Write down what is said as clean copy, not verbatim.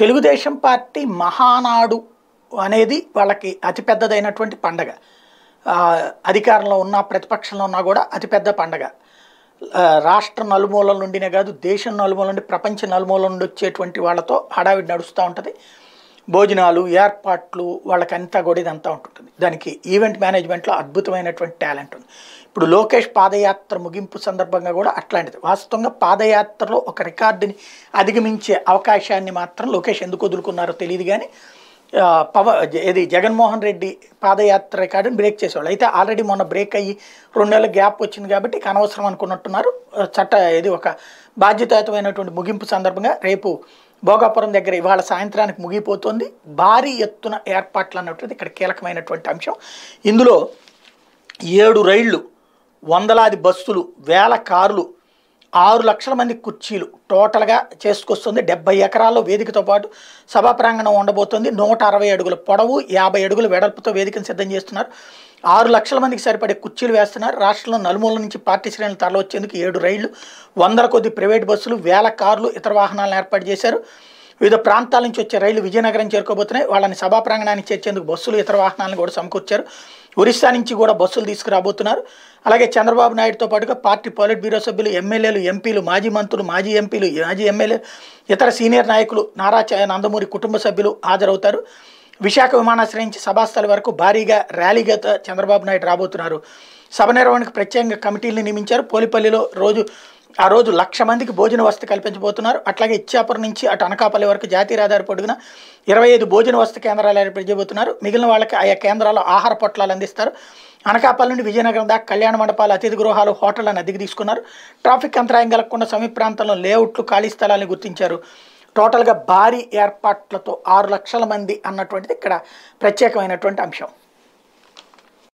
Telugu Desam party Mahanadu అనేది వాళ్ళకి అతిపెద్దదైనటువంటి పండగ. అధికారంలో ఉన్న ప్రతిపక్షంలో ఉన్నా కూడా అతిపెద్ద పండగ. రాష్ట్ర నలుమూలల నుండినే కాదు, దేశం నలుమూల నుండి, ప్రపంచ నలుమూల నుండి వచ్చేటువంటి వాళ్ళతో హడావిడి నడుస్తూ ఉంటుంది. భోజనాలు, ఏర్పాట్లు, వాళ్ళకంతా కూడా ఇదంతా ఉంటుంటుంది. దానికి ఈవెంట్ మేనేజ్మెంట్లో అద్భుతమైనటువంటి టాలెంట్ ఉంది. ఇప్పుడు లోకేష్ పాదయాత్ర ముగింపు సందర్భంగా కూడా అట్లాంటిది. వాస్తవంగా పాదయాత్రలో ఒక రికార్డుని అధిగమించే అవకాశాన్ని మాత్రం లోకేష్ ఎందుకు వదులుకున్నారో తెలియదు. కానీ జగన్మోహన్ రెడ్డి పాదయాత్ర రికార్డుని బ్రేక్ చేసేవాళ్ళు. అయితే ఆల్రెడీ మొన్న బ్రేక్ అయ్యి 2 నెలల గ్యాప్ వచ్చింది కాబట్టి అనవసరం అనుకున్నట్టున్నారు. ఒక బాధ్యతాయుతమైనటువంటి ముగింపు సందర్భంగా రేపు భోగాపురం దగ్గర ఇవాళ సాయంత్రానికి ముగిపోతుంది. భారీ ఎత్తున ఏర్పాట్లు అన్నటువంటిది ఇక్కడ కీలకమైనటువంటి అంశం. ఇందులో 7 రైళ్లు, వందలాది బస్సులు, 1000 కార్లు, 6 లక్షల మంది కుర్చీలు టోటల్గా చేసుకొస్తుంది. 70 ఎకరాల్లో వేదికతో పాటు సభా ప్రాంగణం ఉండబోతుంది. 160 అడుగుల పొడవు, 50 అడుగుల వెడల్పుతో వేదికను సిద్ధం చేస్తున్నారు. 6 లక్షల మందికి సరిపడే కుర్చీలు వేస్తున్నారు. రాష్ట్రంలో నలుమూల నుంచి పార్టీ శ్రేణులు తరలివచ్చేందుకు 7 రైళ్లు, 100 కొద్ది ప్రైవేట్ బస్సులు, 1000 కార్లు, ఇతర వాహనాలను ఏర్పాటు చేశారు. వివిధ ప్రాంతాల నుంచి వచ్చే రైళ్లు విజయనగరం చేరుకోబోతున్నాయి. వాళ్ళని సభా ప్రాంగణానికి చేర్చేందుకు బస్సులు, ఇతర వాహనాలను కూడా సమకూర్చారు. ఒరిస్సా నుంచి కూడా బస్సులు తీసుకురాబోతున్నారు. అలాగే చంద్రబాబు నాయుడుతో పాటుగా పార్టీ పొలిట్ బ్యూరో సభ్యులు, ఎమ్మెల్యేలు, ఎంపీలు, మాజీ మంత్రులు, మాజీ ఎంపీలు, మాజీ ఎమ్మెల్యేలు, ఇతర సీనియర్ నాయకులు, నారా నందమూరి కుటుంబ సభ్యులు హాజరవుతారు. విశాఖ విమానాశ్రయం నుంచి సభాస్థలి వరకు భారీగా ర్యాలీగా చంద్రబాబు నాయుడు రాబోతున్నారు. సభ నిర్వహణకు ప్రత్యేకంగా కమిటీలను నియమించారు. పోలిపల్లిలో ఆ రోజు 1,00,000 మందికి భోజన వసతి కల్పించబోతున్నారు. అట్లాగే ఇచ్చాపురం నుంచి అటు అనకాపల్లి వరకు జాతీయ రహదారి పొడుగున 25 భోజన వసతి కేంద్రాలు ఏర్పాటు చేయబోతున్నారు. మిగిలిన వాళ్ళకి ఆయా కేంద్రాల్లో ఆహార పొట్లాలు అందిస్తారు. అనకాపల్లి నుండి విజయనగరం దాకా కళ్యాణ మండపాలు, అతిథి గృహాలు, హోటళ్లను అద్దెకు తీసుకున్నారు. ట్రాఫిక్ అంతరాయం కలగకుండా సమీప ప్రాంతంలో లేఅవుట్లు, ఖాళీ స్థలాలను గుర్తించారు. టోటల్గా భారీ ఏర్పాట్లతో 6 లక్షల మంది అన్నటువంటిది ఇక్కడ ప్రత్యేకమైనటువంటి అంశం.